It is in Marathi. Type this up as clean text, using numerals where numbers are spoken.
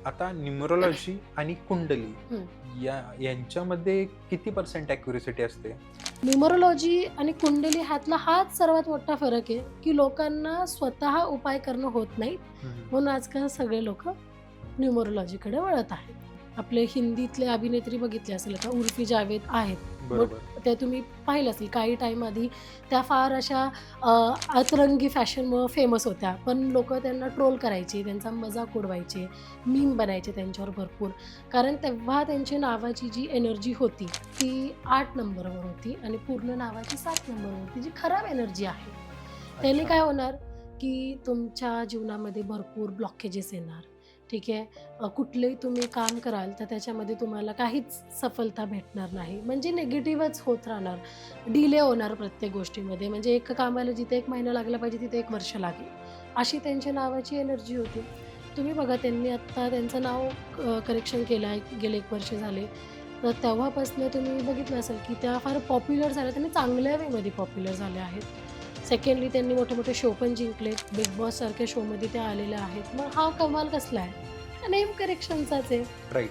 आता न्यूमरोलॉजी आणि कुंडली हं. यांच्यामध्ये किती पर्सेंट ॲक्युरेसिटी असते? न्यूमरोलॉजी आणि कुंडली ह्यातला हाच सर्वात मोठा फरक आहे, की लोकांना स्वतः उपाय करणं होत नाही. हं, म्हणून आजकाल सगळे लोकं न्यूमरोलॉजीकडे वळत आहेत. आपले हिंदीतले अभिनेत्री बघितले असेल आता उर्फी जावेद आहेत. मग बरोबर. ते तुम्ही पाहिलं असेल काही टाईम आधी त्या फार अशा अ, अतरंगी फॅशनमुळं फेमस होत्या. पण लोकं त्यांना ट्रोल करायचे, त्यांचा मजाक उडवायचे, मीम बनायचे त्यांच्यावर भरपूर. कारण तेव्हा त्यांची नावाची जी एनर्जी होती, ती 8 नंबरवर होती आणि पूर्ण नावाची 7 नंबरवर होती, जी खराब एनर्जी आहे. त्याने अच्छा. काय होणार, की तुमच्या जीवनामध्ये भरपूर ब्लॉकेजेस येणार. ठीक आहे. कुठलंही तुम्ही काम कराल, तर त्याच्यामध्ये तुम्हाला काहीच सफलता भेटणार नाही. म्हणजे निगेटिव्हच होत राहणार. डिले होणार प्रत्येक गोष्टीमध्ये. म्हणजे एका कामाला जिथे 1 महिना लागला पाहिजे, तिथे 1 वर्ष लागेल. अशी त्यांच्या नावाची एनर्जी होती. तुम्ही बघा त्यांनी आत्ता त्यांचं नाव करेक्शन केलं आहे, गेले 1 वर्ष झाले. तर तेव्हापासून तुम्ही बघितलं असेल, की त्या फार पॉप्युलर झाल्या. त्यांनी चांगल्या वेमध्ये पॉप्युलर झाल्या आहेत. सेकंडली त्यांनी मोठे-मोठे शो पण जिंकलेत. बिग बॉससारख्या शोमध्ये त्या आलेल्या आहेत. मग हा कमाल कसला आहे? नेम करेक्शनचाच आहे. राइट.